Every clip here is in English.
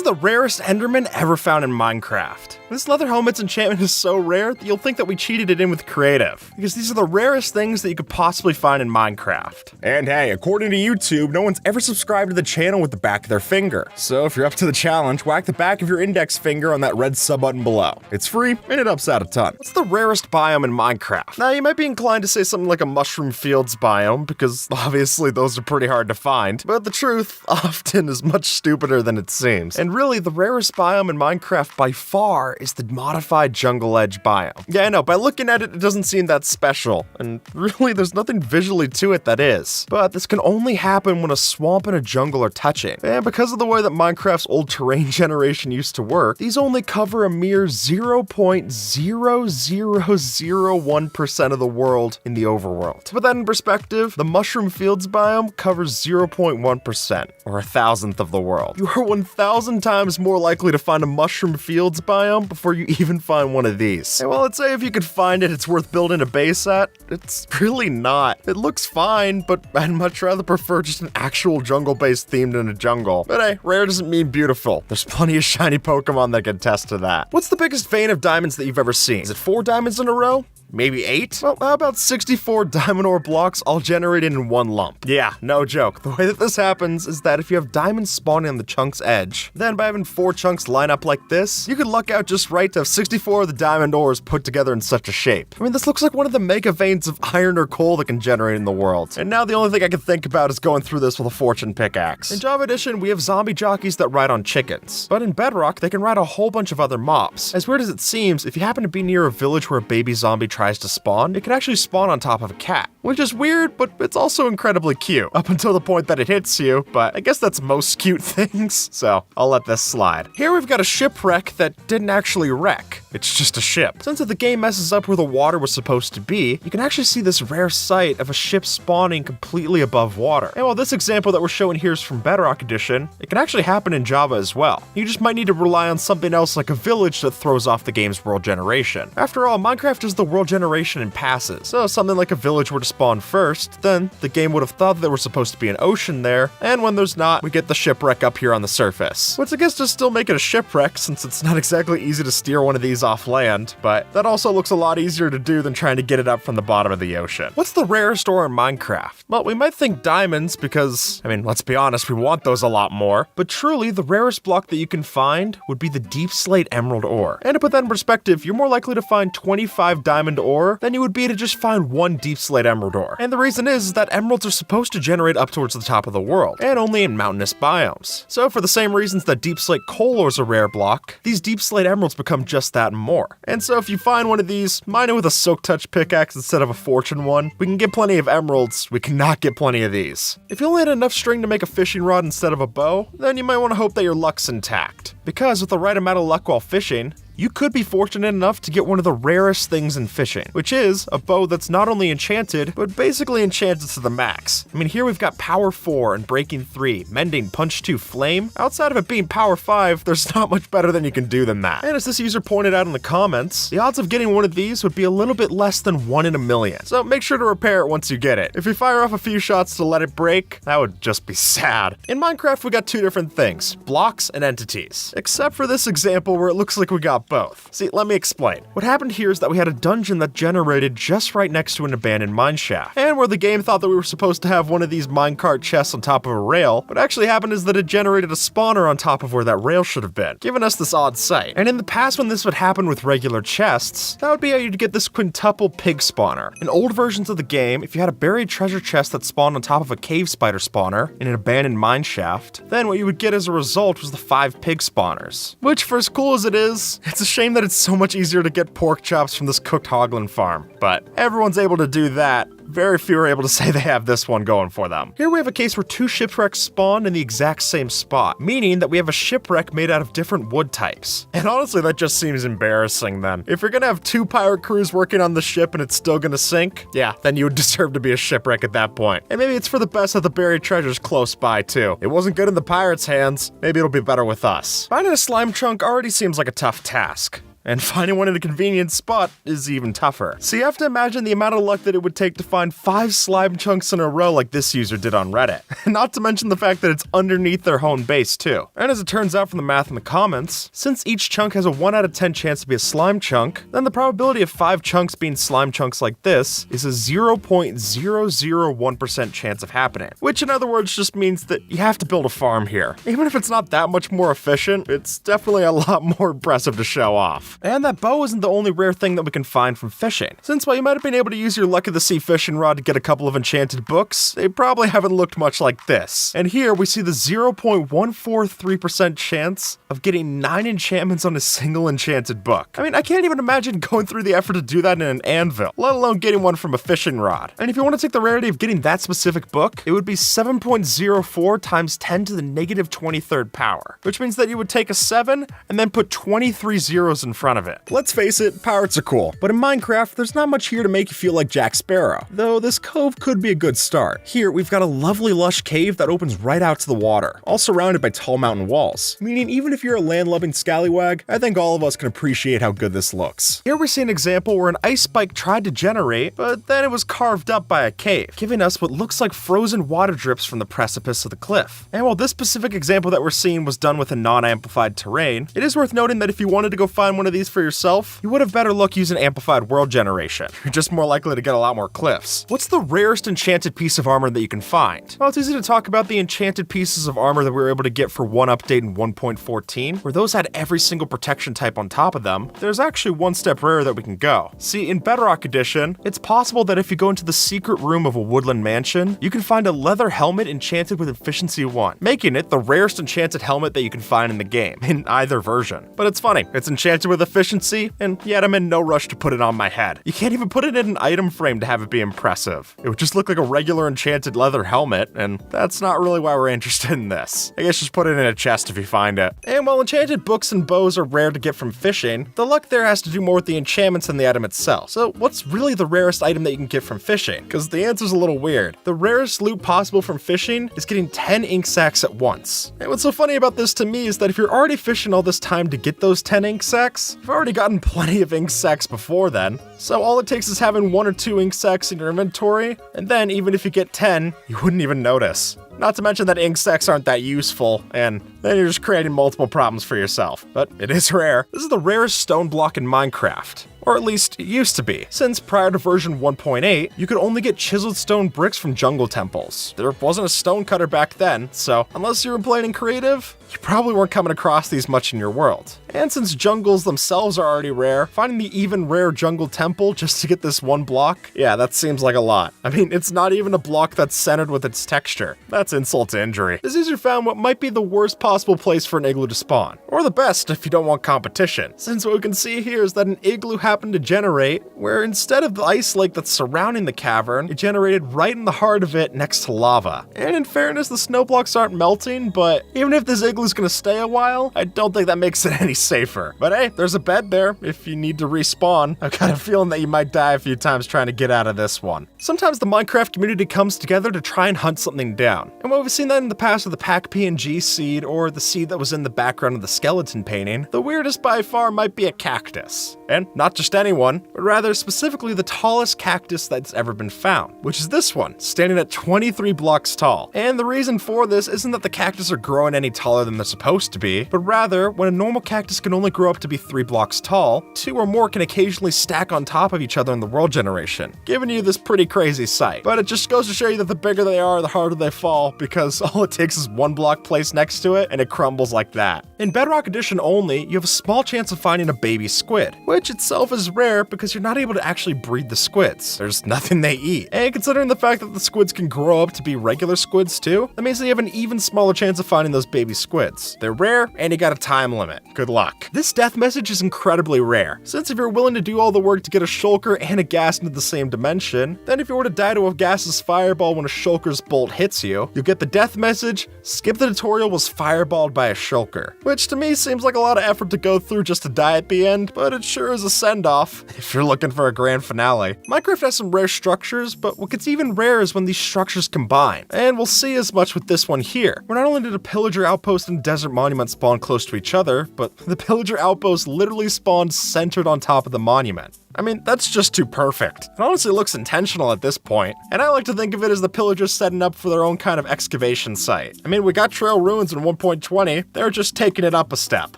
the rarest Endermen ever found in Minecraft. This leather helmet's enchantment is so rare that you'll think that we cheated it in with creative, because these are the rarest things that you could possibly find in Minecraft. And hey, according to YouTube, no one's ever subscribed to the channel with the back of their finger. So if you're up to the challenge, whack the back of your index finger on that red sub button below. It's free, and it helps out a ton. What's the rarest biome in Minecraft? Now, you might be inclined to say something like a mushroom fields biome, because obviously those are pretty hard to find, but the truth often is much stupider than it seems. And really, the rarest biome in Minecraft by far is the modified jungle edge biome. Yeah, I know, by looking at it, it doesn't seem that special, and really there's nothing visually to it that is. But this can only happen when a swamp and a jungle are touching. And because of the way that Minecraft's old terrain generation used to work, these only cover a mere 0.0001% of the world in the overworld. To put that in perspective, the mushroom fields biome covers 0.1%, or a thousandth of the world. You are 1,000 times more likely to find a mushroom fields biome before you even find one of these. And while I'd say if you could find it, it's worth building a base at, it's really not. It looks fine, but I'd much rather prefer just an actual jungle base themed in a jungle. But hey, rare doesn't mean beautiful. There's plenty of shiny Pokemon that can attest to that. What's the biggest vein of diamonds that you've ever seen? Is it 4 diamonds in a row? Maybe 8? Well, how about 64 diamond ore blocks all generated in one lump? Yeah, no joke. The way that this happens is that if you have diamonds spawning on the chunk's edge, then by having 4 chunks line up like this, you could luck out just right to have 64 of the diamond ores put together in such a shape. I mean, this looks like one of the mega veins of iron or coal that can generate in the world. And now the only thing I can think about is going through this with a fortune pickaxe. In Java Edition, we have zombie jockeys that ride on chickens. But in Bedrock, they can ride a whole bunch of other mobs. As weird as it seems, if you happen to be near a village where a baby zombie tries to spawn, it can actually spawn on top of a cat. Which is weird, but it's also incredibly cute. Up until the point that it hits you, but I guess that's most cute things, so I'll let this slide. Here we've got a shipwreck that didn't actually wreck. It's just a ship. Since if the game messes up where the water was supposed to be, you can actually see this rare sight of a ship spawning completely above water. And while this example that we're showing here is from Bedrock Edition, it can actually happen in Java as well. You just might need to rely on something else like a village that throws off the game's world generation. After all, Minecraft is the world generation in passes, so something like a village were to spawn first, then the game would have thought that there was supposed to be an ocean there, and when there's not, we get the shipwreck up here on the surface. Which I guess just still make it a shipwreck, since it's not exactly easy to steer one of these off land, but that also looks a lot easier to do than trying to get it up from the bottom of the ocean. What's the rarest ore in Minecraft? Well, we might think diamonds because, I mean, let's be honest, we want those a lot more, but truly the rarest block that you can find would be the deep slate emerald ore. And to put that in perspective, you're more likely to find 25 diamond ore than you would be to just find 1 deep slate emerald ore. And the reason is that emeralds are supposed to generate up towards the top of the world, and only in mountainous biomes. So for the same reasons that deep slate coal ore is a rare block, these deep slate emeralds become just that and more. And so if you find one of these, mine it with a Silk Touch pickaxe instead of a fortune one. We can get plenty of emeralds, we cannot get plenty of these. If you only had enough string to make a fishing rod instead of a bow, then you might want to hope that your luck's intact. Because with the right amount of luck while fishing, you could be fortunate enough to get one of the rarest things in fishing, which is a bow that's not only enchanted, but basically enchanted to the max. I mean, here we've got Power 4 and Breaking 3, Mending, Punch 2, Flame. Outside of it being Power 5, there's not much better than you can do than that. And as this user pointed out in the comments, the odds of getting one of these would be a little bit less than 1 in a million. So make sure to repair it once you get it. If you fire off a few shots to let it break, that would just be sad. In Minecraft, we got 2 different things, blocks and entities. Except for this example where it looks like we got both. See, let me explain. What happened here is that we had a dungeon that generated just right next to an abandoned mineshaft, and where the game thought that we were supposed to have one of these minecart chests on top of a rail, what actually happened is that it generated a spawner on top of where that rail should have been, giving us this odd sight. And in the past, when this would happen with regular chests, that would be how you'd get this quintuple pig spawner. In old versions of the game, if you had a buried treasure chest that spawned on top of a cave spider spawner in an abandoned mineshaft, then what you would get as a result was the 5 pig spawners. Which, for as cool as it is, it's a shame that it's so much easier to get pork chops from this cooked hoglin farm, but everyone's able to do that. Very few are able to say they have this one going for them. Here we have a case where 2 shipwrecks spawn in the exact same spot, meaning that we have a shipwreck made out of different wood types. And honestly, that just seems embarrassing then. If you're gonna have 2 pirate crews working on the ship and it's still gonna sink, yeah, then you would deserve to be a shipwreck at that point. And maybe it's for the best that the buried treasure's close by too. It wasn't good in the pirates' hands, maybe ittle be better with us. Finding a slime chunk already seems like a tough task. and finding one in a convenient spot is even tougher. So you have to imagine the amount of luck that it would take to find 5 slime chunks in a row like this user did on Reddit. Not to mention the fact that it's underneath their home base too. And as it turns out from the math in the comments, since each chunk has a 1 out of 10 chance to be a slime chunk, then the probability of 5 chunks being slime chunks like this is a 0.001% chance of happening. Which in other words just means that you have to build a farm here. Even if it's not that much more efficient, it's definitely a lot more impressive to show off. And that bow isn't the only rare thing that we can find from fishing. Since while you might have been able to use your luck of the sea fishing rod to get a couple of enchanted books, they probably haven't looked much like this. And here we see the 0.143% chance of getting 9 enchantments on a single enchanted book. I mean, I can't even imagine going through the effort to do that in an anvil, let alone getting one from a fishing rod. And if you want to take the rarity of getting that specific book, it would be 7.04 times 10 to the negative 23rd power, which means that you would take a 7 and then put 23 zeros in front of it. Let's face it, pirates are cool, but in Minecraft, there's not much here to make you feel like Jack Sparrow, though this cove could be a good start. Here, we've got a lovely lush cave that opens right out to the water, all surrounded by tall mountain walls, meaning even if you're a land-loving scallywag, I think all of us can appreciate how good this looks. Here we see an example where an ice spike tried to generate, but then it was carved up by a cave, giving us what looks like frozen water drips from the precipice of the cliff. And while this specific example that we're seeing was done with a non-amplified terrain, it is worth noting that if you wanted to go find one of these for yourself, you would have better luck using amplified world generation. You're just more likely to get a lot more cliffs. What's the rarest enchanted piece of armor that you can find? Well, it's easy to talk about the enchanted pieces of armor that we were able to get for one update in 1.14, where those had every single protection type on top of them. There's actually one step rarer that we can go. See, in Bedrock Edition, it's possible that if you go into the secret room of a woodland mansion, you can find a leather helmet enchanted with efficiency 1, making it the rarest enchanted helmet that you can find in the game, in either version. But it's funny, it's enchanted with efficiency, and yet I'm in no rush to put it on my head. You can't even put it in an item frame to have it be impressive. It would just look like a regular enchanted leather helmet, and that's not really why we're interested in this. I guess just put it in a chest if you find it. And while enchanted books and bows are rare to get from fishing, the luck there has to do more with the enchantments than the item itself. So what's really the rarest item that you can get from fishing? Because the answer's a little weird. The rarest loot possible from fishing is getting 10 ink sacs at once. And what's so funny about this to me is that if you're already fishing all this time to get those 10 ink sacs, you've already gotten plenty of ink sacs before then. So all it takes is having 1 or 2 ink sacs in your inventory, and then even if you get 10, you wouldn't even notice. Not to mention that ink sacs aren't that useful, and then you're just creating multiple problems for yourself. But it is rare. This is the rarest stone block in Minecraft. Or at least it used to be, since prior to version 1.8, you could only get chiseled stone bricks from jungle temples. There wasn't a stone cutter back then, so unless you were playing in creative, you probably weren't coming across these much in your world. And since jungles themselves are already rare, finding the even rare jungle temple just to get this one block, yeah, that seems like a lot. I mean, it's not even a block that's centered with its texture. That's insult to injury. This user found what might be the worst possible place for an igloo to spawn. Or the best if you don't want competition, since what we can see here is that an igloo happened to generate where instead of the ice lake that's surrounding the cavern, it generated right in the heart of it next to lava. And in fairness, the snow blocks aren't melting, but even if this igloo's gonna stay a while, I don't think that makes it any safer. But hey, there's a bed there if you need to respawn. I've got a feeling that you might die a few times trying to get out of this one. Sometimes the Minecraft community comes together to try and hunt something down. And while we've seen that in the past with the Pack PNG seed or the seed that was in the background of the skeleton painting, the weirdest by far might be a cactus. And not just anyone, but rather specifically the tallest cactus that's ever been found, which is this one, standing at 23 blocks tall. And the reason for this isn't that the cactus are growing any taller than they're supposed to be, but rather, when a normal cactus can only grow up to be 3 blocks tall, 2 or more can occasionally stack on top of each other in the world generation, giving you this pretty crazy sight. But it just goes to show you that the bigger they are, the harder they fall, because all it takes is 1 block placed next to it, and it crumbles like that. In Bedrock Edition only, you have a small chance of finding a baby squid, which itself is rare because you're not able to actually breed the squids. There's nothing they eat. And considering the fact that the squids can grow up to be regular squids too, that means that you have an even smaller chance of finding those baby squids. They're rare, and you got a time limit. Good luck. This death message is incredibly rare, since if you're willing to do all the work to get a shulker and a ghast into the same dimension, then if you were to die to a ghast's fireball when a shulker's bolt hits you, you'll get the death message, skip the tutorial was fired fireballed by a shulker, which to me seems like a lot of effort to go through just to die at the end, but it sure is a send-off if you're looking for a grand finale. Minecraft has some rare structures, but what gets even rarer is when these structures combine, and we'll see as much with this one here, where not only did a pillager outpost and desert monument spawn close to each other, but the pillager outpost literally spawned centered on top of the monument. I mean, that's just too perfect. It honestly looks intentional at this point, and I like to think of it as the pillagers setting up for their own kind of excavation site. I mean, we got Trail Ruins in 1.20, they were just taking it up a step,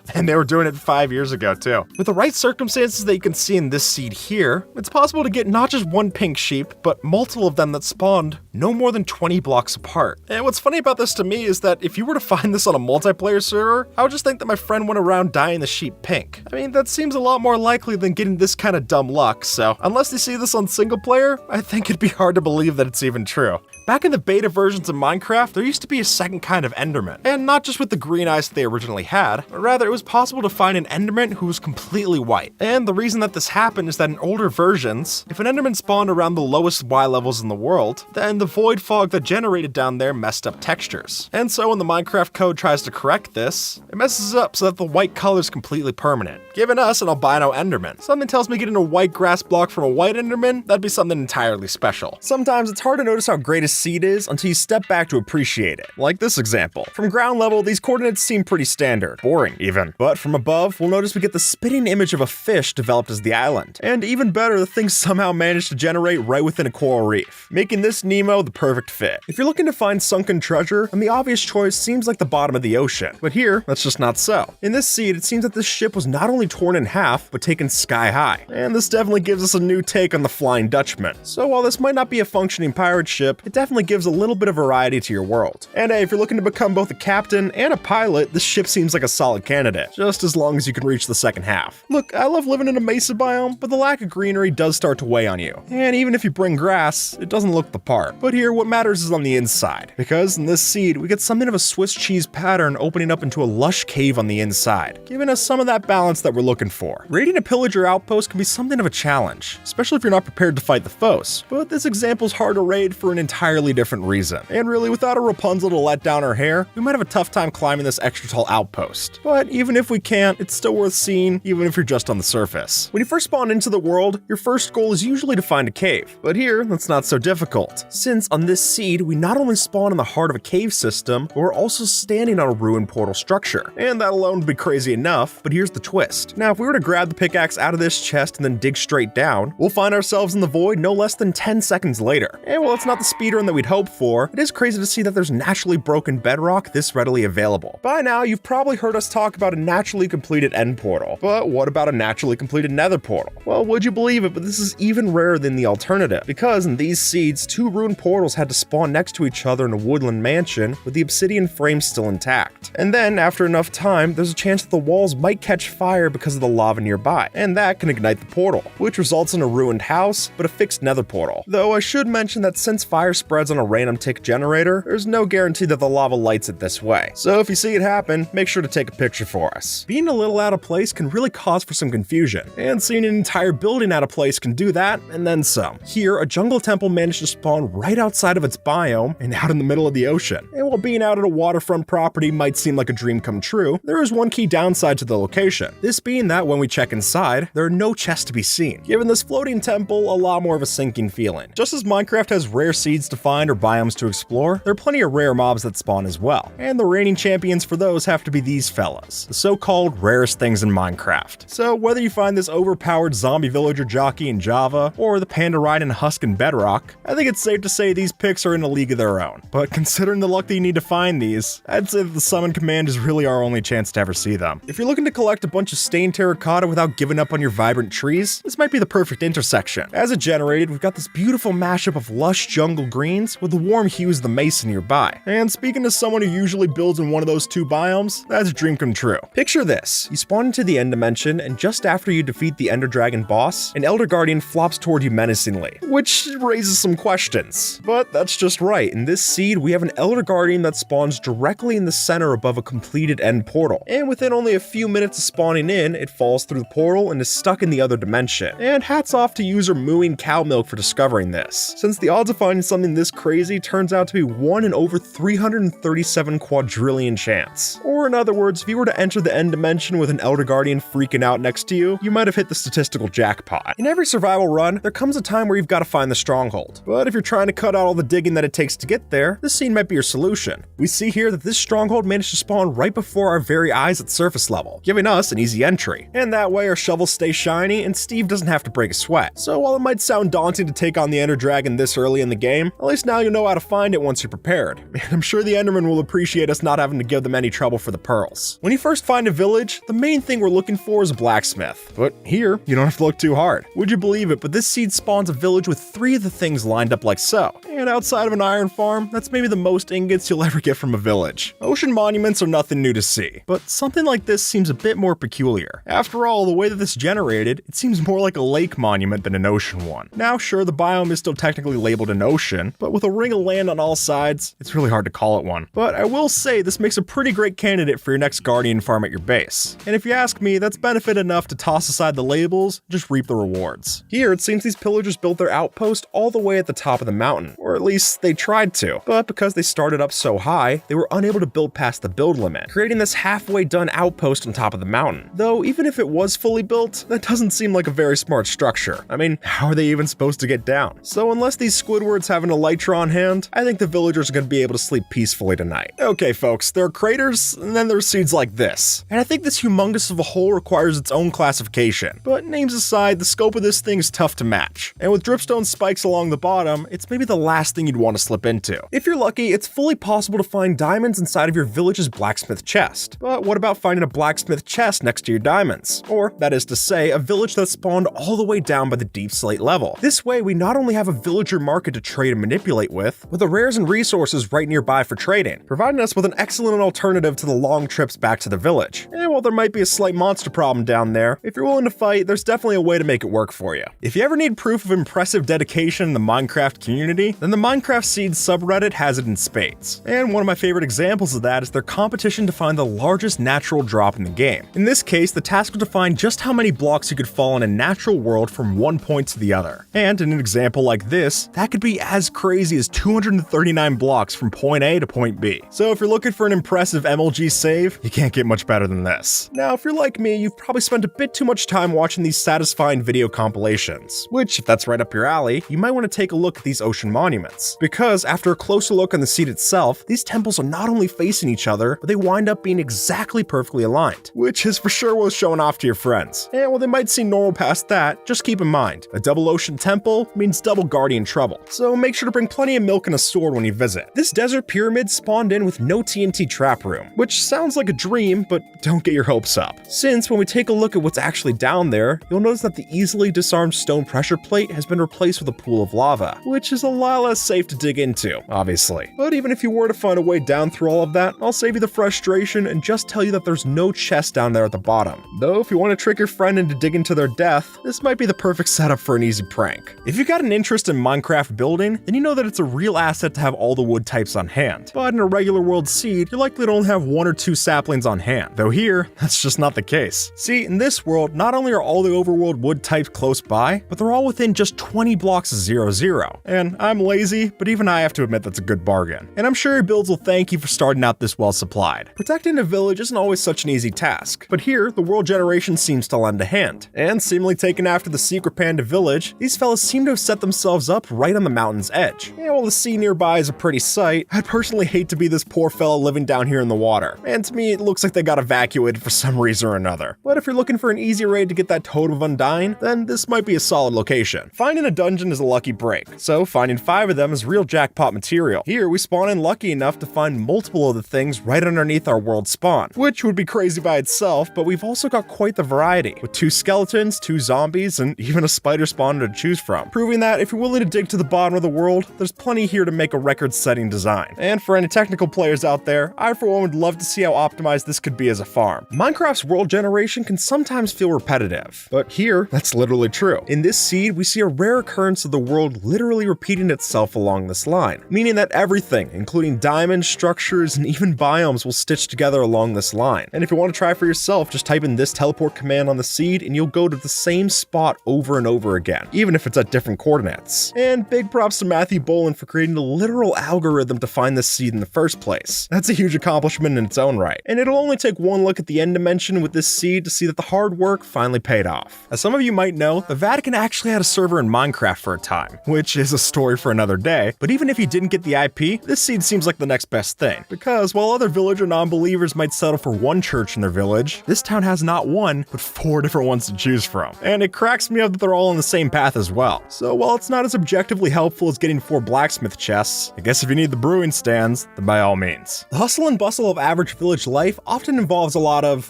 and they were doing it 5 years ago too. With the right circumstances that you can see in this seed here, it's possible to get not just one pink sheep, but multiple of them that spawned no more than 20 blocks apart. And what's funny about this to me is that if you were to find this on a multiplayer server, I would just think that my friend went around dyeing the sheep pink. I mean, that seems a lot more likely than getting this kind of dumb luck, so unless you see this on single player, I think it'd be hard to believe that it's even true. Back in the beta versions of Minecraft, there used to be a second kind of Enderman, and not just with the green eyes that they originally had, but rather it was possible to find an Enderman who was completely white. And the reason that this happened is that in older versions, if an Enderman spawned around the lowest Y levels in the world, then the void fog that generated down there messed up textures. And so when the Minecraft code tries to correct this, it messes up so that the white color is completely permanent, giving us an albino Enderman. Something tells me getting a white grass block from a white Enderman, that'd be something entirely special. Sometimes it's hard to notice how great a seed is until you step back to appreciate it. Like this example. From ground level, these coordinates seem pretty standard, boring even. But from above, we'll notice we get the spitting image of a fish developed as the island. And even better, the thing somehow managed to generate right within a coral reef, making this Nemo the perfect fit. If you're looking to find sunken treasure, then the obvious choice seems like the bottom of the ocean. But here, that's just not so. In this seed, it seems that this ship was not only torn in half, but taken sky high. And this definitely gives us a new take on the Flying Dutchman. So while this might not be a functioning pirate ship, it definitely gives a little bit of variety to your world. And hey, if you're looking to become both a captain and a pilot, this ship seems like a solid candidate, just as long as you can reach the second half. Look, I love living in a mesa biome, but the lack of greenery does start to weigh on you. And even if you bring grass, it doesn't look the part. But here, what matters is on the inside, because in this seed, we get something of a Swiss cheese pattern opening up into a lush cave on the inside, giving us some of that balance that we're looking for. Raiding a pillager outpost can be something of a challenge, especially if you're not prepared to fight the foes. But this example's hard to raid for an entirely different reason. And really, without a Rapunzel to let down her hair, we might have a tough time climbing this extra tall outpost. But even if we can't, it's still worth seeing, even if you're just on the surface. When you first spawn into the world, your first goal is usually to find a cave. But here, that's not so difficult, since on this seed, we not only spawn in the heart of a cave system, but we're also standing on a ruined portal structure. And that alone would be crazy enough, but here's the twist. Now, if we were to grab the pickaxe out of this chest and then dig straight down, we'll find ourselves in the void no less than 10 seconds later. And while it's not the speedrun that we'd hope for, it is crazy to see that there's naturally broken bedrock this readily available. By now, you've probably heard us talk about a naturally completed end portal. But what about a naturally completed nether portal? Well, would you believe it, but this is even rarer than the alternative, because in these seeds, 2 ruined portals had to spawn next to each other in a woodland mansion with the obsidian frame still intact. And then, after enough time, there's a chance that the walls might catch fire because of the lava nearby, and that can ignite the portal, which results in a ruined house, but a fixed nether portal. Though I should mention that since fire spreads on a random tick generator, there's no guarantee that the lava lights it this way. So if you see it happen, make sure to take a picture for us. Being a little out of place can really cause for some confusion, and seeing an entire building out of place can do that, and then some. Here, a jungle temple managed to spawn right outside of its biome and out in the middle of the ocean. And while being out at a waterfront property might seem like a dream come true, there is one key downside to the location. This being that when we check inside, there are no chests to be seen, giving this floating temple a lot more of a sinking feeling. Just as Minecraft has rare seeds to find or biomes to explore, there are plenty of rare mobs that spawn as well. And the reigning champions for those have to be these fellas, the so-called rarest things in Minecraft. So whether you find this overpowered zombie villager jockey in Java, or the panda riding husk in Bedrock, I think it's safe to say these picks are in a league of their own. But considering the luck that you need to find these, I'd say that the summon command is really our only chance to ever see them. If you're looking to collect a bunch of stained terracotta without giving up on your vibrant trees, this might be the perfect intersection. As it generated, we've got this beautiful mashup of lush jungle greens with the warm hues of the mesa nearby. And speaking as someone who usually builds in one of those 2 biomes, that's a dream come true. Picture this, you spawn into the end dimension, and just after you defeat the Ender Dragon boss, an Elder Guardian flops toward you menacingly, which raises some questions. But that's just right, in this seed we have an Elder Guardian that spawns directly in the center above a completed end portal, and within only a few minutes of spawning in, it falls through the portal and is stuck in the other dimension. And hats off to user Mooing Cow Milk for discovering this, since the odds of finding something this this crazy turns out to be 1 in over 337 quadrillion chance. Or in other words, if you were to enter the end dimension with an Elder Guardian freaking out next to you, you might have hit the statistical jackpot. In every survival run, there comes a time where you've got to find the stronghold. But if you're trying to cut out all the digging that it takes to get there, this scene might be your solution. We see here that this stronghold managed to spawn right before our very eyes at surface level, giving us an easy entry. And that way our shovels stay shiny and Steve doesn't have to break a sweat. So while it might sound daunting to take on the Ender Dragon this early in the game, at least now you know how to find it once you're prepared. And I'm sure the Enderman will appreciate us not having to give them any trouble for the pearls. When you first find a village, the main thing we're looking for is a blacksmith. But here, you don't have to look too hard. Would you believe it, but this seed spawns a village with 3 of the things lined up like so. And outside of an iron farm, that's maybe the most ingots you'll ever get from a village. Ocean monuments are nothing new to see, but something like this seems a bit more peculiar. After all, the way that this generated, it seems more like a lake monument than an ocean one. Now sure, the biome is still technically labeled an ocean, but with a ring of land on all sides, it's really hard to call it one. But I will say this makes a pretty great candidate for your next Guardian farm at your base. And if you ask me, that's benefit enough to toss aside the labels, just reap the rewards. Here, it seems these pillagers built their outpost all the way at the top of the mountain, or at least they tried to. But because they started up so high, they were unable to build past the build limit, creating this halfway done outpost on top of the mountain. Though even if it was fully built, that doesn't seem like a very smart structure. I mean, how are they even supposed to get down? So unless these Squidwards have an elytra on hand, I think the villagers are going to be able to sleep peacefully tonight. Okay folks, there are craters, and then there's seeds like this. And I think this humongous of a hole requires its own classification. But names aside, the scope of this thing is tough to match. And with dripstone spikes along the bottom, it's maybe the last thing you'd want to slip into. If you're lucky, it's fully possible to find diamonds inside of your village's blacksmith chest. But what about finding a blacksmith chest next to your diamonds? Or, that is to say, a village that spawned all the way down by the deep slate level. This way, we not only have a villager market to trade and manipulate with the rares and resources right nearby for trading, providing us with an excellent alternative to the long trips back to the village. And while there might be a slight monster problem down there, if you're willing to fight, there's definitely a way to make it work for you. If you ever need proof of impressive dedication in the Minecraft community, then the Minecraft Seeds subreddit has it in spades. And one of my favorite examples of that is their competition to find the largest natural drop in the game. In this case, the task was to find just how many blocks you could fall in a natural world from one point to the other. And in an example like this, that could be as crazy as 239 blocks from point A to point B. So if you're looking for an impressive MLG save, you can't get much better than this. Now, if you're like me, you've probably spent a bit too much time watching these satisfying video compilations, which, if that's right up your alley, you might want to take a look at these ocean monuments. Because after a closer look on the seed itself, these temples are not only facing each other, but they wind up being exactly perfectly aligned, which is for sure worth showing off to your friends. And while they might seem normal past that, just keep in mind, a double ocean temple means double Guardian trouble, so make sure to bring plenty of milk and a sword when you visit. This desert pyramid spawned in with no TNT trap room, which sounds like a dream, but don't get your hopes up. Since when we take a look at what's actually down there, you'll notice that the easily disarmed stone pressure plate has been replaced with a pool of lava, which is a lot less safe to dig into, obviously. But even if you were to find a way down through all of that, I'll save you the frustration and just tell you that there's no chest down there at the bottom. Though if you want to trick your friend into digging to their death, this might be the perfect setup for an easy prank. If you've got an interest in Minecraft building, then you know that it's a real asset to have all the wood types on hand. But in a regular world seed, you're likely to only have 1 or 2 saplings on hand. Though here, that's just not the case. See, in this world, not only are all the overworld wood types close by, but they're all within just 20 blocks of 0-0. And I'm lazy, but even I have to admit that's a good bargain. And I'm sure your builds will thank you for starting out this well supplied. Protecting a village isn't always such an easy task, but here, the world generation seems to lend a hand. And seemingly taken after the Secret Panda village, these fellas seem to have set themselves up right on the mountain's edge. And while the sea nearby is a pretty sight, I'd personally hate to be this poor fella living down here in the water. And to me, it looks like they got evacuated for some reason or another. But if you're looking for an easy raid to get that Totem of Undying, then this might be a solid location. Finding a dungeon is a lucky break, so finding 5 of them is real jackpot material. Here, we spawn in lucky enough to find multiple of the things right underneath our world spawn, which would be crazy by itself, but we've also got quite the variety, with 2 skeletons, 2 zombies, and even a spider spawner to choose from, proving that if you're willing to dig to the bottom of the world, there's plenty here to make a record-setting design. And for any technical players out there, I for one would love to see how optimized this could be as a farm. Minecraft's world generation can sometimes feel repetitive, but here, that's literally true. In this seed, we see a rare occurrence of the world literally repeating itself along this line, meaning that everything, including diamonds, structures, and even biomes will stitch together along this line. And if you want to try for yourself, just type in this teleport command on the seed and you'll go to the same spot over and over again, even if it's at different coordinates. And big props to Matthew Matthew Boland for creating the literal algorithm to find this seed in the first place. That's a huge accomplishment in its own right. And it'll only take one look at the end dimension with this seed to see that the hard work finally paid off. As some of you might know, the Vatican actually had a server in Minecraft for a time, which is a story for another day, but even if you didn't get the IP, this seed seems like the next best thing. Because while other villager non-believers might settle for one church in their village, this town has not one, but 4 different ones to choose from. And it cracks me up that they're all on the same path as well. So while it's not as objectively helpful as getting 4 blacksmith chests, I guess if you need the brewing stands, then by all means. The hustle and bustle of average village life often involves a lot of...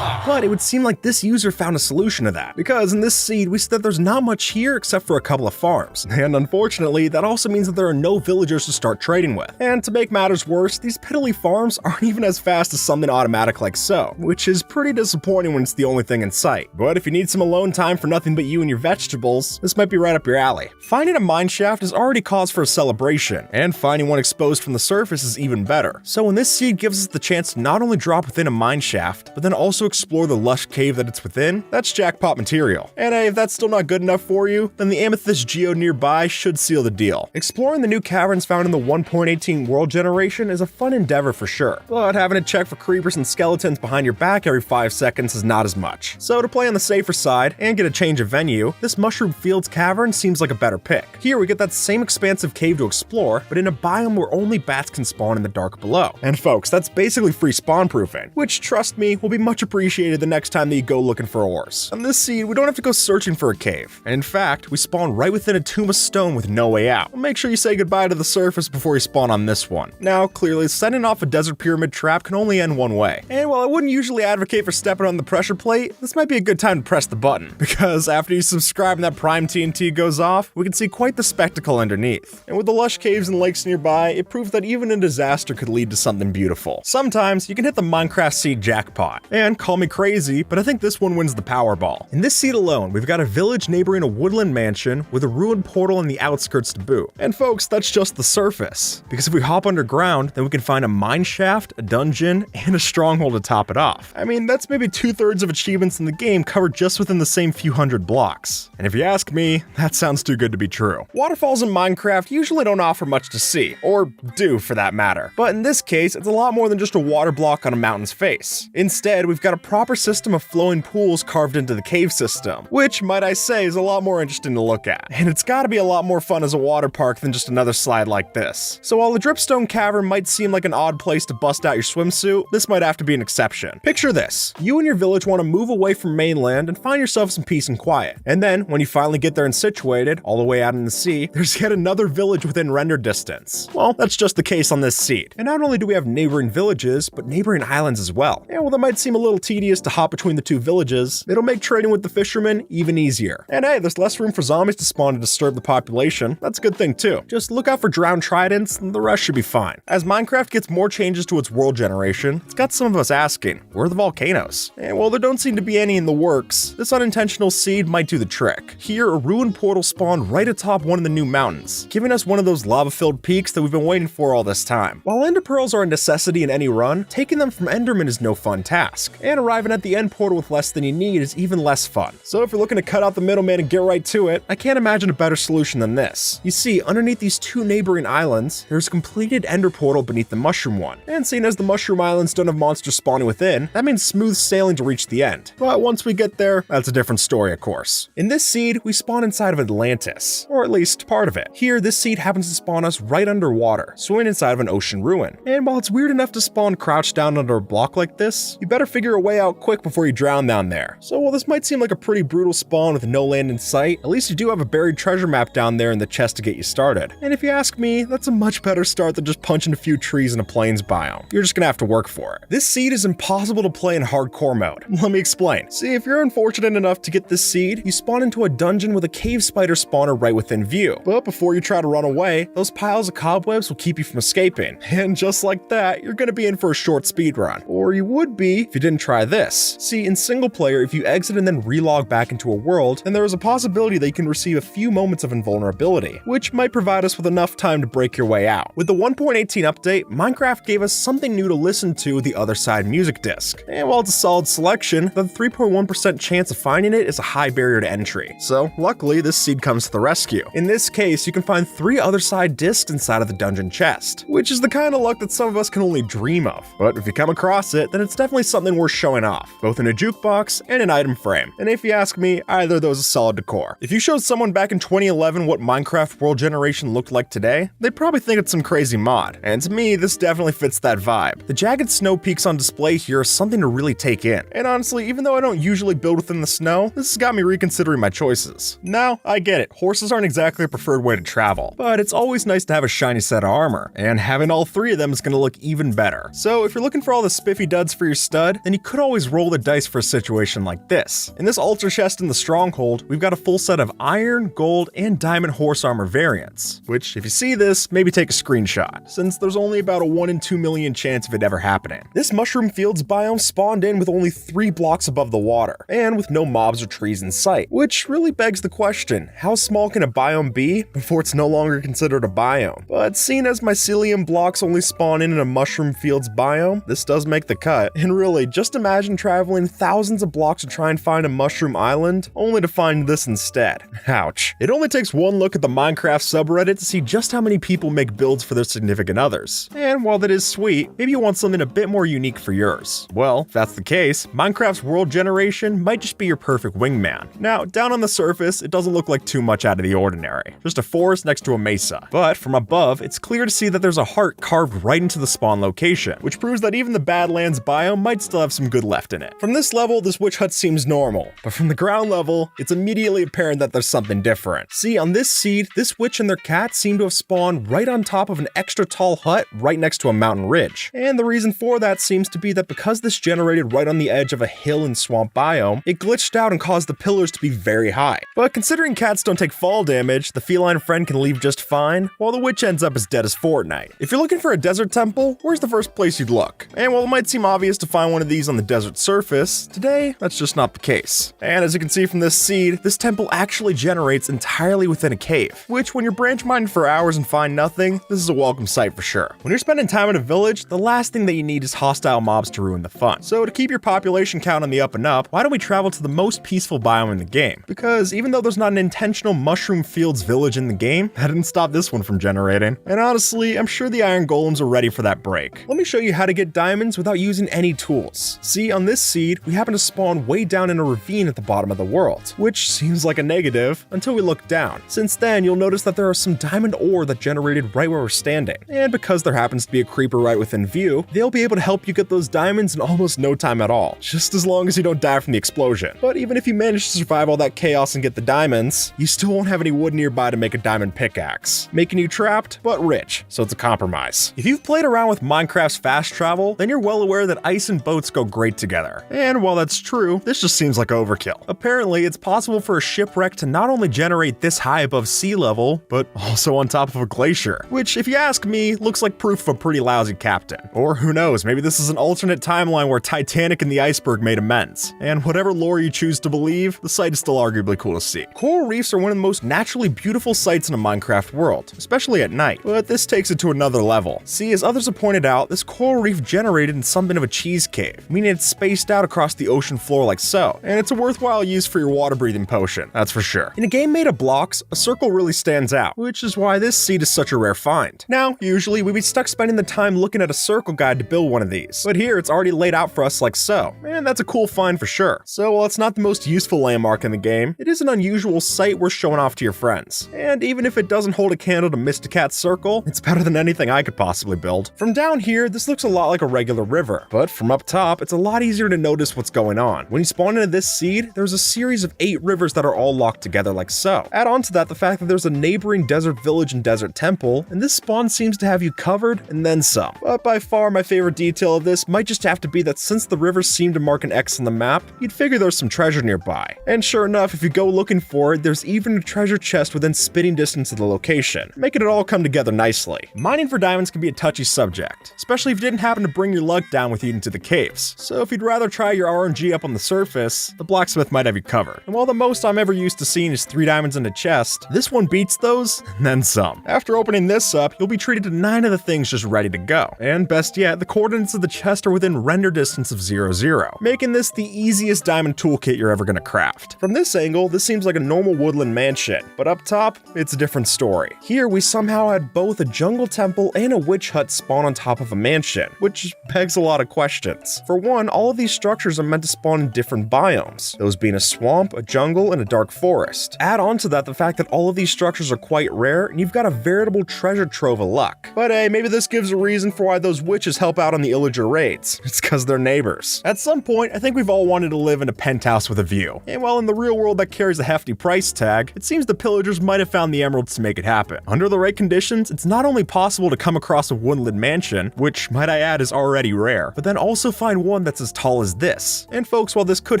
But it would seem like this user found a solution to that, because in this seed we see that there's not much here except for a couple of farms, and unfortunately that also means that there are no villagers to start trading with. And to make matters worse, these piddly farms aren't even as fast as something automatic like so, which is pretty disappointing when it's the only thing in sight. But if you need some alone time for nothing but you and your vegetables, this might be right up your alley. Finding a mine shaft is already cause for a celebration, and finding one exposed from the surface is even better. So when this seed gives us the chance to not only drop within a mine shaft, but then also explore the lush cave that it's within, that's jackpot material. And hey, if that's still not good enough for you, then the amethyst geode nearby should seal the deal. Exploring the new caverns found in the 1.18 world generation is a fun endeavor for sure, but having to check for creepers and skeletons behind your back every 5 seconds is not as much. So to play on the safer side and get a change of venue, this Mushroom Fields cavern seems like a better pick. Here we get that same expansive cave to explore, but in a biome where only bats can spawn in the dark below. And folks, that's basically free spawn proofing, which trust me will be much appreciated the next time that you go looking for ores. On this seed, we don't have to go searching for a cave. And in fact, we spawn right within a tomb of stone with no way out. Make sure you say goodbye to the surface before you spawn on this one. Now, clearly, setting off a desert pyramid trap can only end one way. And while I wouldn't usually advocate for stepping on the pressure plate, this might be a good time to press the button, because after you subscribe and that Prime TNT goes off, we can see quite the spectacle underneath. And with the lush caves and lakes nearby, it proves that even a disaster could lead to something beautiful. Sometimes, you can hit the Minecraft seed jackpot. And call me crazy, but I think this one wins the Powerball. In this seed alone, we've got a village neighboring a woodland mansion with a ruined portal in the outskirts to boot. And folks, that's just the surface. Because if we hop underground, then we can find a mine shaft, a dungeon, and a stronghold to top it off. I mean, that's maybe 2/3 of achievements in the game covered just within the same few hundred blocks. And if you ask me, that sounds too good to be true. Waterfalls in Minecraft usually don't offer much to see, or do for that matter. But in this case, it's a lot more than just a water block on a mountain's face. Instead, we've got a proper system of flowing pools carved into the cave system, which, might I say, is a lot more interesting to look at. And it's gotta be a lot more fun as a water park than just another slide like this. So while the Dripstone Cavern might seem like an odd place to bust out your swimsuit, this might have to be an exception. Picture this. You and your village want to move away from mainland and find yourself some peace and quiet. And then, when you finally get there and situated, all the way out in the sea, there's yet another village within render distance. Well, that's just the case on this seed. And not only do we have neighboring villages, but neighboring islands as well. And while that might seem a little tedious to hop between the two villages, it'll make trading with the fishermen even easier. And hey, there's less room for zombies to spawn to disturb the population. That's a good thing too. Just look out for drowned tridents and the rest should be fine. As Minecraft gets more changes to its world generation, it's got some of us asking, where are the volcanoes? And while there don't seem to be any in the works, this unintentional seed might do the trick. Here, a ruined portal spawned right atop one of the new mountains, giving us one of those lava-filled peaks that we've been waiting for all this time. While ender pearls are a necessity in any run, taking them from Enderman is no fun task, and arriving at the end portal with less than you need is even less fun. So if you're looking to cut out the middleman and get right to it, I can't imagine a better solution than this. You see, underneath these two neighboring islands, there's a completed ender portal beneath the mushroom one. And seeing as the mushroom islands don't have monsters spawning within, that means smooth sailing to reach the end. But once we get there, that's a different story, of course. In this seed, we spawn inside of Atlantis, or at least part of it. Here, this seed happens to spawn us right underwater, swimming inside of an ocean ruin. And while it's weird enough to spawn crouched down under a block like this, you better figure a way out quick before you drown down there. So while this might seem like a pretty brutal spawn with no land in sight, at least you do have a buried treasure map down there in the chest to get you started. And if you ask me, that's a much better start than just punching a few trees in a plains biome. You're just gonna have to work for it. This seed is impossible to play in hardcore mode. Let me explain. See, if you're unfortunate enough to get this seed, you spawn into a dungeon with a cave spider spawner right within view. But before you try to run away, those piles of cobwebs will keep you from escaping. And just like that, you're gonna be in for a short speed run. Or you would be if you didn't try this. this. See, in single player, if you exit and then relog back into a world, then there is a possibility that you can receive a few moments of invulnerability, which might provide us with enough time to break your way out. With the 1.18 update, Minecraft gave us something new to listen to with the Other Side music disc. And while it's a solid selection, the 3.1% chance of finding it is a high barrier to entry. So luckily, this seed comes to the rescue. In this case, you can find 3 Other Side discs inside of the dungeon chest, which is the kind of luck that some of us can only dream of. But if you come across it, then it's definitely something worth showing off, both in a jukebox and an item frame. And if you ask me, either of those is solid decor. If you showed someone back in 2011 what Minecraft World Generation looked like today, they'd probably think it's some crazy mod. And to me, this definitely fits that vibe. The jagged snow peaks on display here are something to really take in. And honestly, even though I don't usually build within the snow, this has got me reconsidering my choices. Now, I get it, horses aren't exactly a preferred way to travel, but it's always nice to have a shiny set of armor, and having all 3 of them is going to look even better. So if you're looking for all the spiffy duds for your stud, then you could always roll the dice for a situation like this. In this ultra chest in the stronghold, we've got a full set of iron, gold, and diamond horse armor variants, which if you see this, maybe take a screenshot, since there's only about a 1 in 2 million chance of it ever happening. This mushroom fields biome spawned in with only 3 blocks above the water, and with no mobs or trees in sight, which really begs the question, how small can a biome be before it's no longer considered a biome? But seeing as mycelium blocks only spawn in a mushroom fields biome, this does make the cut. And really, just imagine traveling thousands of blocks to try and find a mushroom island, only to find this instead. Ouch. It only takes one look at the Minecraft subreddit to see just how many people make builds for their significant others. And while that is sweet, maybe you want something a bit more unique for yours. Well, if that's the case, Minecraft's World Generation might just be your perfect wingman. Now, down on the surface, it doesn't look like too much out of the ordinary. Just a forest next to a mesa. But from above, it's clear to see that there's a heart carved right into the spawn location, which proves that even the Badlands biome might still have some good left in it. From this level, this witch hut seems normal, but from the ground level, it's immediately apparent that there's something different. See, on this seed, this witch and their cat seem to have spawned right on top of an extra tall hut right next to a mountain ridge. And the reason for that seems to be that because this generated right on the edge of a hill and swamp biome, it glitched out and caused the pillars to be very high. But considering cats don't take fall damage, the feline friend can leave just fine, while the witch ends up as dead as Fortnite. If you're looking for a desert temple, where's the first place you'd look? And while it might seem obvious to find one of these on the desert surface, today, that's just not the case. And as you can see from this seed, this temple actually generates entirely within a cave, which when you're branch mining for hours and find nothing, this is a welcome sight for sure. When you're spending time in a village, the last thing that you need is hostile mobs to ruin the fun. So to keep your population count on the up and up, why don't we travel to the most peaceful biome in the game? Because even though there's not an intentional mushroom fields village in the game, that didn't stop this one from generating. And honestly, I'm sure the iron golems are ready for that break. Let me show you how to get diamonds without using any tools. See, on this seed, we happen to spawn way down in a ravine at the bottom of the world, which seems like a negative until we look down. Since then, you'll notice that there are some diamond ore that generated right where we're standing. And because there happens to be a creeper right within view, they'll be able to help you get those diamonds in almost no time at all, just as long as you don't die from the explosion. But even if you manage to survive all that chaos and get the diamonds, you still won't have any wood nearby to make a diamond pickaxe, making you trapped, but rich, so it's a compromise. If you've played around with Minecraft's fast travel, then you're well aware that ice and boats go great together. And while that's true, this just seems like overkill. Apparently, it's possible for a shipwreck to not only generate this high above sea level, but also on top of a glacier, which, if you ask me, looks like proof of a pretty lousy captain. Or who knows, maybe this is an alternate timeline where Titanic and the iceberg made amends. And whatever lore you choose to believe, the sight is still arguably cool to see. Coral reefs are one of the most naturally beautiful sights in a Minecraft world, especially at night, but this takes it to another level. See, as others have pointed out, this coral reef generated in something of a cheese cave, meaning it's spaced out across the ocean floor like so, and it's a worthwhile use for your water breathing potion, that's for sure. In a game made of blocks, a circle really stands out, which is why this seed is such a rare find. Now, usually we'd be stuck spending the time looking at a circle guide to build one of these, but here it's already laid out for us like so, and that's a cool find for sure. So while it's not the most useful landmark in the game, it is an unusual sight worth showing off to your friends. And even if it doesn't hold a candle to Mystacat's circle, it's better than anything I could possibly build. From down here, this looks a lot like a regular river, but from up top, it's a lot easier to notice what's going on. When you spawn into this seed, there's a series of 8 rivers that are all locked together like so. Add on to that the fact that there's a neighboring desert village and desert temple, and this spawn seems to have you covered and then some. But by far my favorite detail of this might just have to be that since the rivers seem to mark an X on the map, you'd figure there's some treasure nearby. And sure enough, if you go looking for it, there's even a treasure chest within spitting distance of the location, making it all come together nicely. Mining for diamonds can be a touchy subject, especially if you didn't happen to bring your luck down with you into the caves. So So if you'd rather try your RNG up on the surface, the blacksmith might have you covered. And while the most I'm ever used to seeing is 3 diamonds in a chest, this one beats those, and then some. After opening this up, you'll be treated to 9 of the things just ready to go. And best yet, the coordinates of the chest are within render distance of 0, 0, making this the easiest diamond toolkit you're ever gonna craft. From this angle, this seems like a normal woodland mansion, but up top, it's a different story. Here, we somehow had both a jungle temple and a witch hut spawn on top of a mansion, which begs a lot of questions. For one, all of these structures are meant to spawn in different biomes, those being a swamp, a jungle, and a dark forest. Add on to that the fact that all of these structures are quite rare, and you've got a veritable treasure trove of luck. But hey, maybe this gives a reason for why those witches help out on the Illager raids. It's because they're neighbors. At some point, I think we've all wanted to live in a penthouse with a view. And while in the real world that carries a hefty price tag, it seems the pillagers might have found the emeralds to make it happen. Under the right conditions, it's not only possible to come across a woodland mansion, which might I add is already rare, but then also find one that's as tall as this. And folks, while this could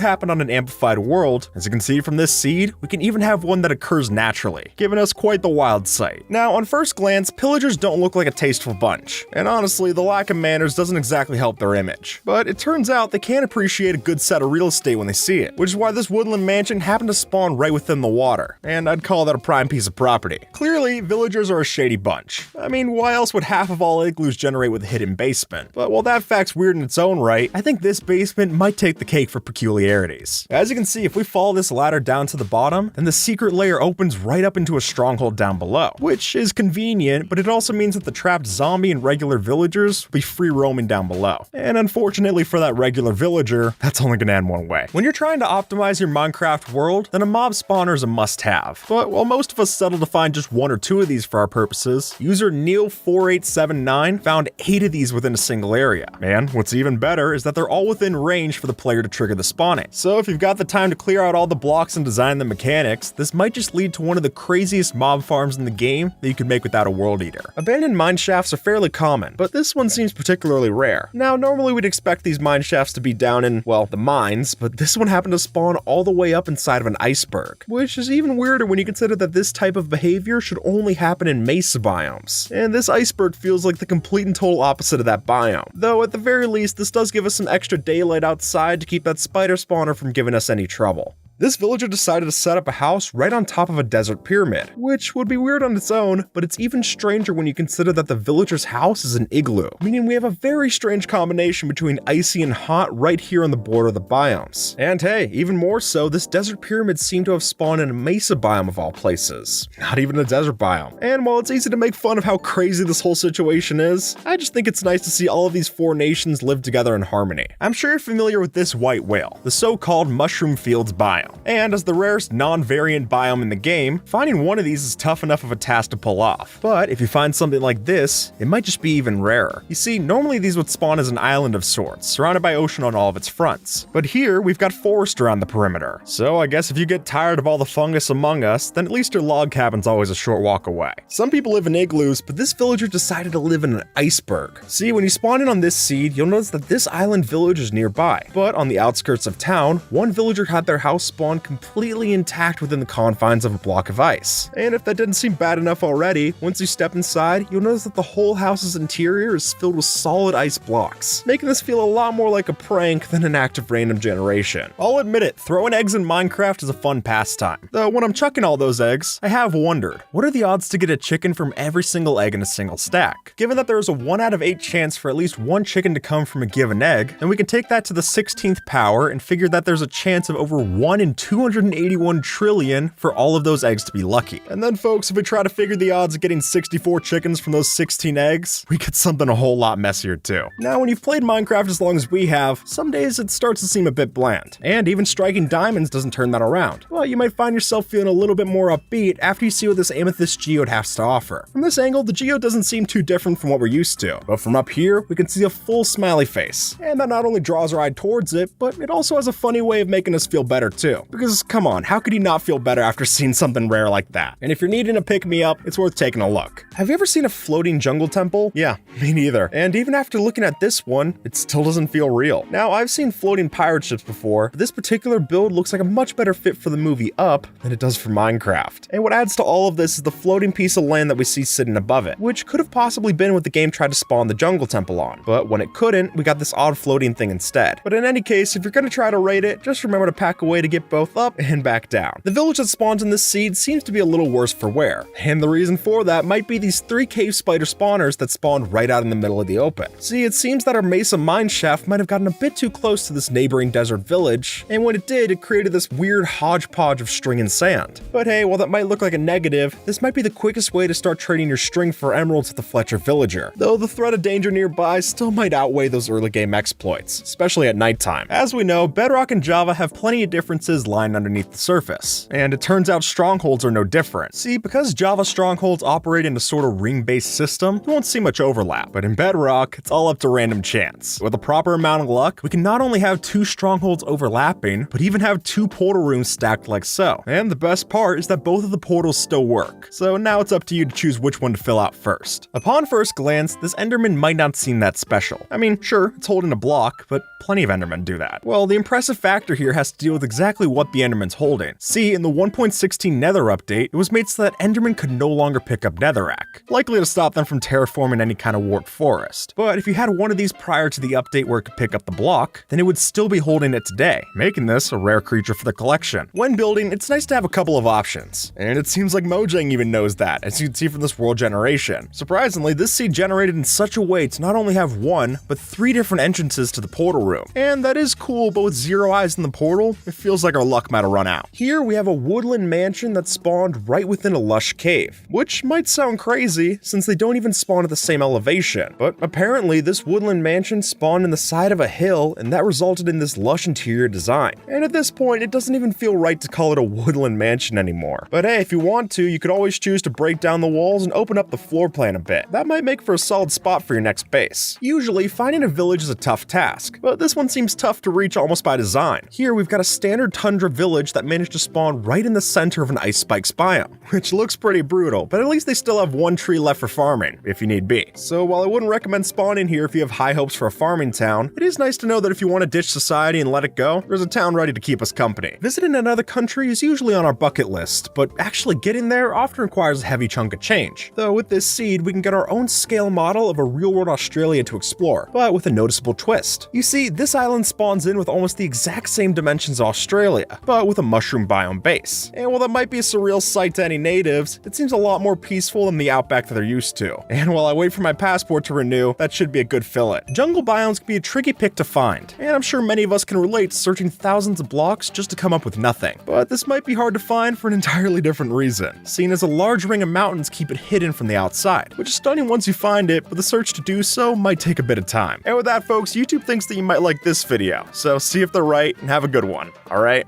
happen on an amplified world, as you can see from this seed, we can even have one that occurs naturally, giving us quite the wild sight. Now, on first glance, pillagers don't look like a tasteful bunch, and honestly, the lack of manners doesn't exactly help their image. But it turns out they can appreciate a good set of real estate when they see it, which is why this woodland mansion happened to spawn right within the water, and I'd call that a prime piece of property. Clearly, villagers are a shady bunch. I mean, why else would half of all igloos generate with a hidden basement? But while that fact's weird in its own right, I think this basement might take the cake for peculiarities. As you can see, if we follow this ladder down to the bottom, then the secret layer opens right up into a stronghold down below, which is convenient, but it also means that the trapped zombie and regular villagers will be free roaming down below. And unfortunately for that regular villager, that's only gonna end one way. When you're trying to optimize your Minecraft world, then a mob spawner is a must-have. But while most of us settle to find just 1 or 2 of these for our purposes, user Neil4879 found 8 of these within a single area. And what's even better is that they're all within range for the player to trigger the spawning. So if you've got the time to clear out all the blocks and design the mechanics, this might just lead to one of the craziest mob farms in the game that you could make without a world eater. Abandoned mine shafts are fairly common, but this one seems particularly rare. Now, normally we'd expect these mine shafts to be down in, well, the mines, but this one happened to spawn all the way up inside of an iceberg, which is even weirder when you consider that this type of behavior should only happen in mesa biomes. And this iceberg feels like the complete and total opposite of that biome. Though at the very least, this does give us some extra daylight outside to keep that spider spawner from giving us any trouble. This villager decided to set up a house right on top of a desert pyramid, which would be weird on its own, but it's even stranger when you consider that the villager's house is an igloo, meaning we have a very strange combination between icy and hot right here on the border of the biomes. And hey, even more so, this desert pyramid seemed to have spawned in a mesa biome of all places, not even a desert biome. And while it's easy to make fun of how crazy this whole situation is, I just think it's nice to see all of these 4 nations live together in harmony. I'm sure you're familiar with this white whale, the so-called Mushroom Fields biome. And as the rarest non-variant biome in the game, finding one of these is tough enough of a task to pull off. But if you find something like this, it might just be even rarer. You see, normally these would spawn as an island of sorts, surrounded by ocean on all of its fronts. But here, we've got forest around the perimeter. So I guess if you get tired of all the fungus among us, then at least your log cabin's always a short walk away. Some people live in igloos, but this villager decided to live in an iceberg. See, when you spawn in on this seed, you'll notice that this island village is nearby. But on the outskirts of town, one villager had their house spawn completely intact within the confines of a block of ice. And if that didn't seem bad enough already, once you step inside, you'll notice that the whole house's interior is filled with solid ice blocks, making this feel a lot more like a prank than an act of random generation. I'll admit it, throwing eggs in Minecraft is a fun pastime. Though when I'm chucking all those eggs, I have wondered, what are the odds to get a chicken from every single egg in a single stack? Given that there is a 1 out of 8 chance for at least 1 chicken to come from a given egg, then we can take that to the 16th power and figure that there's a chance of over 1 in 281 trillion for all of those eggs to be lucky. And then folks, if we try to figure the odds of getting 64 chickens from those 16 eggs, we get something a whole lot messier too. Now, when you've played Minecraft as long as we have, some days it starts to seem a bit bland. And even striking diamonds doesn't turn that around. Well, you might find yourself feeling a little bit more upbeat after you see what this amethyst geode has to offer. From this angle, the geode doesn't seem too different from what we're used to. But from up here, we can see a full smiley face. And that not only draws our eye towards it, but it also has a funny way of making us feel better too. you. Because come on, how could you not feel better after seeing something rare like that? And if you're needing a pick-me-up, it's worth taking a look. Have you ever seen a floating jungle temple? Yeah, me neither. And even after looking at this one, it still doesn't feel real. Now, I've seen floating pirate ships before, but this particular build looks like a much better fit for the movie Up than it does for Minecraft. And what adds to all of this is the floating piece of land that we see sitting above it, which could have possibly been what the game tried to spawn the jungle temple on. But when it couldn't, we got this odd floating thing instead. But in any case, if you're gonna try to raid it, just remember to pack a way to get both up and back down. The village that spawns in this seed seems to be a little worse for wear, and the reason for that might be these 3 cave spider spawners that spawned right out in the middle of the open. See, it seems that our Mesa mine shaft might have gotten a bit too close to this neighboring desert village, and when it did, it created this weird hodgepodge of string and sand. But hey, while that might look like a negative, this might be the quickest way to start trading your string for emeralds with the Fletcher villager, though the threat of danger nearby still might outweigh those early game exploits, especially at nighttime. As we know, Bedrock and Java have plenty of differences lying underneath the surface, and it turns out strongholds are no different. See, because Java strongholds operate in a sort of ring-based system, you won't see much overlap, but in Bedrock, it's all up to random chance. With a proper amount of luck, we can not only have 2 strongholds overlapping, but even have 2 portal rooms stacked like so. And the best part is that both of the portals still work, so now it's up to you to choose which one to fill out first. Upon first glance, this Enderman might not seem that special. I mean, sure, it's holding a block, but plenty of Endermen do that. Well, the impressive factor here has to deal with exactly what the Enderman's holding. See, in the 1.16 Nether update, it was made so that Enderman could no longer pick up netherrack, likely to stop them from terraforming any kind of warped forest. But if you had one of these prior to the update where it could pick up the block, then it would still be holding it today, making this a rare creature for the collection. When building, it's nice to have a couple of options, and it seems like Mojang even knows that, as you can see from this world generation. Surprisingly, this seed generated in such a way to not only have 1, but 3 different entrances to the portal room. And that is cool, but with 0 eyes in the portal, it feels like our luck might have run out. Here we have a woodland mansion that spawned right within a lush cave, which might sound crazy since they don't even spawn at the same elevation, but apparently this woodland mansion spawned in the side of a hill, and that resulted in this lush interior design. And at this point, it doesn't even feel right to call it a woodland mansion anymore. But hey, if you want to, you could always choose to break down the walls and open up the floor plan a bit. That might make for a solid spot for your next base. Usually, finding a village is a tough task, but this one seems tough to reach almost by design. Here we've got a standard tundra village that managed to spawn right in the center of an ice spikes biome, which looks pretty brutal, but at least they still have 1 tree left for farming, if you need be. So while I wouldn't recommend spawning here if you have high hopes for a farming town, it is nice to know that if you want to ditch society and let it go, there's a town ready to keep us company. Visiting another country is usually on our bucket list, but actually getting there often requires a heavy chunk of change. Though with this seed, we can get our own scale model of a real-world Australia to explore, but with a noticeable twist. You see, this island spawns in with almost the exact same dimensions as Australia, but with a mushroom biome base. And while that might be a surreal sight to any natives, it seems a lot more peaceful than the outback that they're used to. And while I wait for my passport to renew, that should be a good fillet. Jungle biomes can be a tricky pick to find, and I'm sure many of us can relate to searching thousands of blocks just to come up with nothing. But this might be hard to find for an entirely different reason, seeing as a large ring of mountains keep it hidden from the outside, which is stunning once you find it, but the search to do so might take a bit of time. And with that, folks, YouTube thinks that you might like this video, so see if they're right and have a good one, alright?